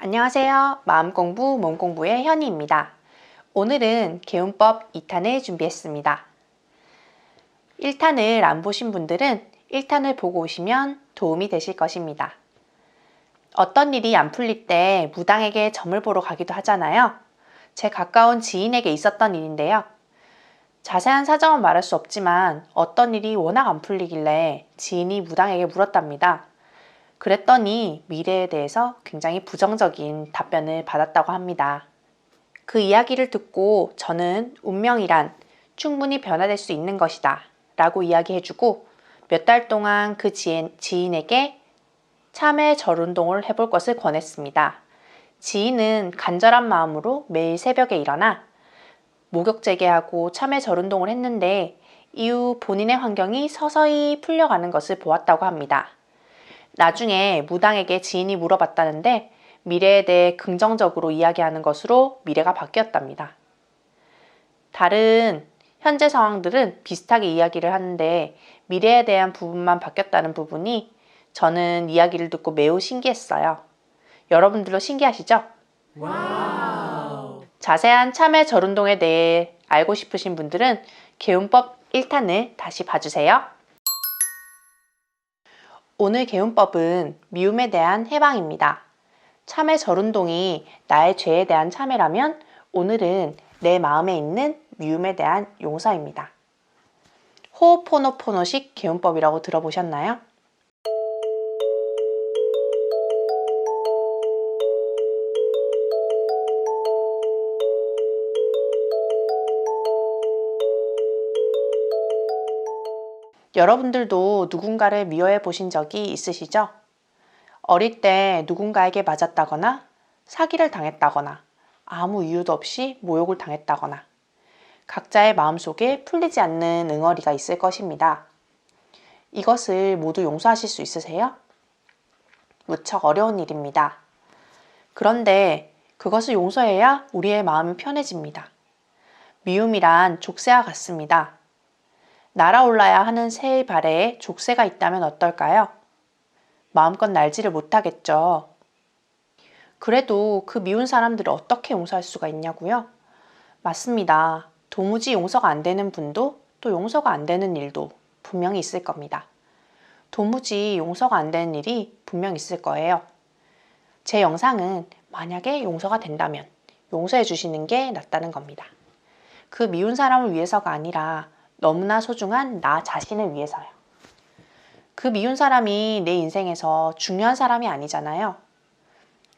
안녕하세요. 마음공부, 몸공부의 현희입니다. 오늘은 개운법 2탄을 준비했습니다. 1탄을 안 보신 분들은 1탄을 보고 오시면 도움이 되실 것입니다. 어떤 일이 안 풀릴 때 무당에게 점을 보러 가기도 하잖아요. 제 가까운 지인에게 있었던 일인데요. 자세한 사정은 말할 수 없지만 어떤 일이 워낙 안 풀리길래 지인이 무당에게 물었답니다. 그랬더니 미래에 대해서 굉장히 부정적인 답변을 받았다고 합니다. 그 이야기를 듣고 저는 운명이란 충분히 변화될 수 있는 것이다 라고 이야기해주고 몇 달 동안 그 지인에게 참회 절운동을 해볼 것을 권했습니다. 지인은 간절한 마음으로 매일 새벽에 일어나 목욕재개하고 참회 절운동을 했는데 이후 본인의 환경이 서서히 풀려가는 것을 보았다고 합니다. 나중에 무당에게 지인이 물어봤다는데 미래에 대해 긍정적으로 이야기하는 것으로 미래가 바뀌었답니다. 다른 현재 상황들은 비슷하게 이야기를 하는데 미래에 대한 부분만 바뀌었다는 부분이 저는 이야기를 듣고 매우 신기했어요. 여러분들도 신기하시죠? 와우. 자세한 참회 절운동에 대해 알고 싶으신 분들은 개운법 1탄을 다시 봐주세요. 오늘 개운법은 미움에 대한 해방입니다. 참회 절운동이 나의 죄에 대한 참회라면 오늘은 내 마음에 있는 미움에 대한 용서입니다. 호호포노포노식 개운법이라고 들어보셨나요? 여러분들도 누군가를 미워해 보신 적이 있으시죠? 어릴 때 누군가에게 맞았다거나 사기를 당했다거나 아무 이유도 없이 모욕을 당했다거나 각자의 마음속에 풀리지 않는 응어리가 있을 것입니다. 이것을 모두 용서하실 수 있으세요? 무척 어려운 일입니다. 그런데 그것을 용서해야 우리의 마음이 편해집니다. 미움이란 족쇄와 같습니다. 날아올라야 하는 새의 발에 족쇄가 있다면 어떨까요? 마음껏 날지를 못하겠죠. 그래도 그 미운 사람들을 어떻게 용서할 수가 있냐고요? 맞습니다. 도무지 용서가 안 되는 분도 또 용서가 안 되는 일도 분명히 있을 겁니다. 도무지 용서가 안 되는 일이 분명 있을 거예요. 제 영상은 만약에 용서가 된다면 용서해 주시는 게 낫다는 겁니다. 그 미운 사람을 위해서가 아니라 너무나 소중한 나 자신을 위해서요. 그 미운 사람이 내 인생에서 중요한 사람이 아니잖아요.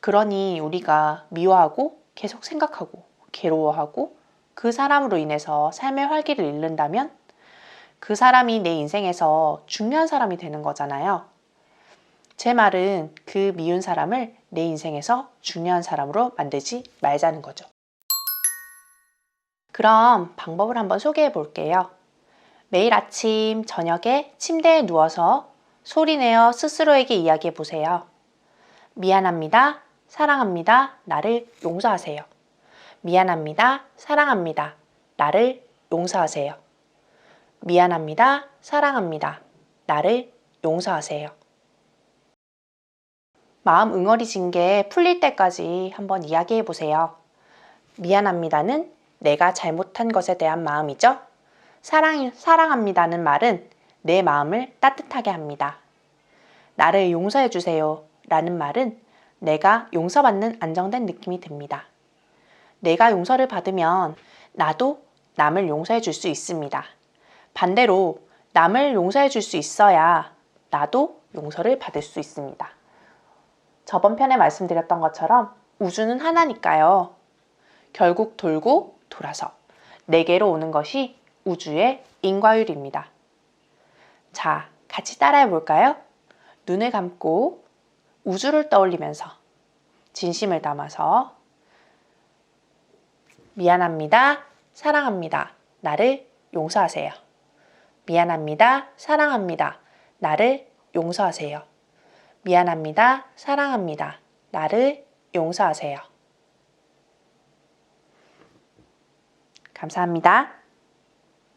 그러니 우리가 미워하고 계속 생각하고 괴로워하고 그 사람으로 인해서 삶의 활기를 잃는다면 그 사람이 내 인생에서 중요한 사람이 되는 거잖아요. 제 말은 그 미운 사람을 내 인생에서 중요한 사람으로 만들지 말자는 거죠. 그럼 방법을 한번 소개해 볼게요. 매일 아침, 저녁에 침대에 누워서 소리내어 스스로에게 이야기해 보세요. 미안합니다. 사랑합니다. 나를 용서하세요. 미안합니다. 사랑합니다. 나를 용서하세요. 미안합니다. 사랑합니다. 나를 용서하세요. 마음 응어리진 게 풀릴 때까지 한번 이야기해 보세요. 미안합니다는 내가 잘못한 것에 대한 마음이죠. 사랑합니다는 말은 내 마음을 따뜻하게 합니다. 나를 용서해 주세요 라는 말은 내가 용서받는 안정된 느낌이 듭니다. 내가 용서를 받으면 나도 남을 용서해 줄 수 있습니다. 반대로 남을 용서해 줄 수 있어야 나도 용서를 받을 수 있습니다. 저번 편에 말씀드렸던 것처럼 우주는 하나니까요. 결국 돌고 돌아서 내게로 오는 것이 우주의 인과율입니다. 자, 같이 따라해 볼까요? 눈을 감고 우주를 떠올리면서 진심을 담아서 미안합니다. 사랑합니다. 나를 용서하세요. 미안합니다. 사랑합니다. 나를 용서하세요. 미안합니다. 사랑합니다. 나를 용서하세요. 감사합니다.